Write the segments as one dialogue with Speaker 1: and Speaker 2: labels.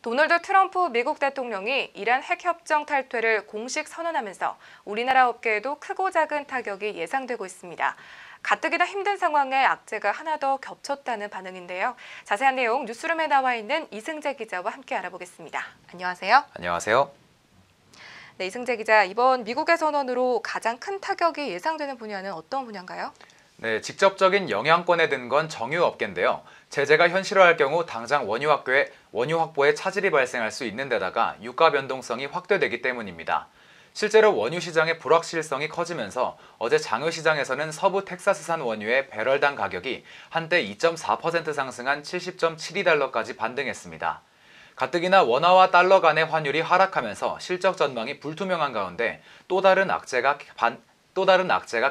Speaker 1: 도널드 트럼프 미국 대통령이 이란 핵협정 탈퇴를 공식 선언하면서 우리나라 업계에도 크고 작은 타격이 예상되고 있습니다. 가뜩이나 힘든 상황에 악재가 하나 더 겹쳤다는 반응인데요. 자세한 내용 뉴스룸에 나와 있는 이승재 기자와 함께 알아보겠습니다. 안녕하세요.
Speaker 2: 안녕하세요.
Speaker 1: 네, 이승재 기자, 이번 미국의 선언으로 가장 큰 타격이 예상되는 분야는 어떤 분야인가요?
Speaker 2: 네, 직접적인 영향권에 든 건 정유업계인데요. 제재가 현실화할 경우 당장 원유 확보에 차질이 발생할 수 있는 데다가 유가 변동성이 확대되기 때문입니다. 실제로 원유 시장의 불확실성이 커지면서 어제 장유 시장에서는 서부 텍사스산 원유의 배럴당 가격이 한때 2.4% 상승한 70.72달러까지 반등했습니다. 가뜩이나 원화와 달러 간의 환율이 하락하면서 실적 전망이 불투명한 가운데 또 다른 악재가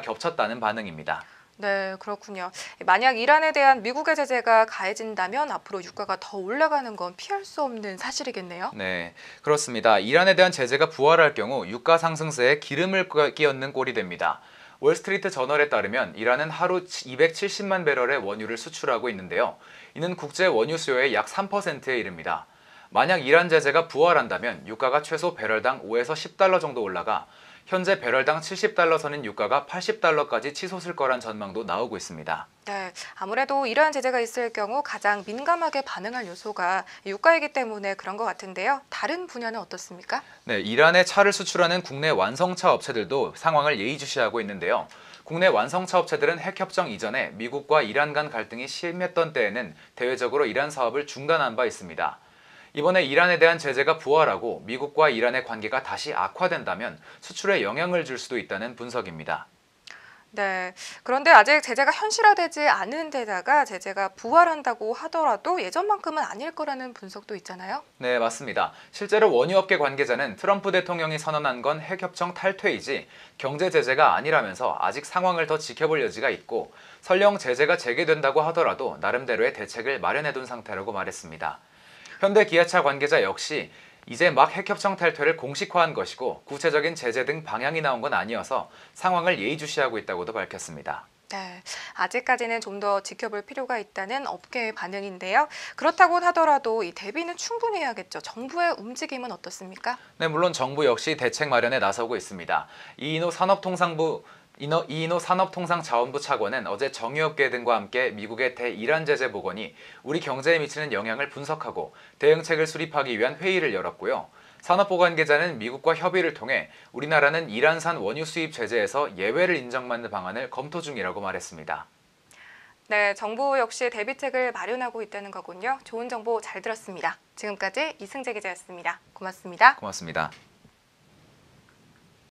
Speaker 2: 겹쳤다는 반응입니다.
Speaker 1: 네, 그렇군요. 만약 이란에 대한 미국의 제재가 가해진다면 앞으로 유가가 더 올라가는 건 피할 수 없는 사실이겠네요.
Speaker 2: 네, 그렇습니다. 이란에 대한 제재가 부활할 경우 유가 상승세에 기름을 끼얹는 꼴이 됩니다. 월스트리트 저널에 따르면 이란은 하루 270만 배럴의 원유를 수출하고 있는데요. 이는 국제 원유 수요의 약 3%에 이릅니다. 만약 이란 제재가 부활한다면 유가가 최소 배럴당 5에서 10달러 정도 올라가 현재 배럴당 70달러 선인 유가가 80달러까지 치솟을 거란 전망도 나오고 있습니다.
Speaker 1: 네, 아무래도 이러한 제재가 있을 경우 가장 민감하게 반응할 요소가 유가이기 때문에 그런 것 같은데요. 다른 분야는 어떻습니까?
Speaker 2: 네, 이란에 차를 수출하는 국내 완성차 업체들도 상황을 예의주시하고 있는데요. 국내 완성차 업체들은 핵협정 이전에 미국과 이란 간 갈등이 심했던 때에는 대외적으로 이란 사업을 중단한 바 있습니다. 이번에 이란에 대한 제재가 부활하고 미국과 이란의 관계가 다시 악화된다면 수출에 영향을 줄 수도 있다는 분석입니다.
Speaker 1: 네, 그런데 아직 제재가 현실화되지 않은 데다가 제재가 부활한다고 하더라도 예전만큼은 아닐 거라는 분석도 있잖아요.
Speaker 2: 네, 맞습니다. 실제로 원유업계 관계자는 트럼프 대통령이 선언한 건 핵협정 탈퇴이지 경제 제재가 아니라면서 아직 상황을 더 지켜볼 여지가 있고 설령 제재가 재개된다고 하더라도 나름대로의 대책을 마련해둔 상태라고 말했습니다. 현대 기아차 관계자 역시 이제 막 핵협정 탈퇴를 공식화한 것이고 구체적인 제재 등 방향이 나온 건 아니어서 상황을 예의주시하고 있다고도 밝혔습니다.
Speaker 1: 네, 아직까지는 좀 더 지켜볼 필요가 있다는 업계의 반응인데요. 그렇다고 하더라도 이 대비는 충분히 해야겠죠. 정부의 움직임은 어떻습니까?
Speaker 2: 네, 물론 정부 역시 대책 마련에 나서고 있습니다. 이인호 산업통상자원부 차관은 어제 정유업계 등과 함께 미국의 대이란 제재 보건이 우리 경제에 미치는 영향을 분석하고 대응책을 수립하기 위한 회의를 열었고요. 산업부 관계자는 미국과 협의를 통해 우리나라는 이란산 원유 수입 제재에서 예외를 인정받는 방안을 검토 중이라고 말했습니다.
Speaker 1: 네, 정부 역시 대비책을 마련하고 있다는 거군요. 좋은 정보 잘 들었습니다. 지금까지 이승재 기자였습니다. 고맙습니다.
Speaker 2: 고맙습니다.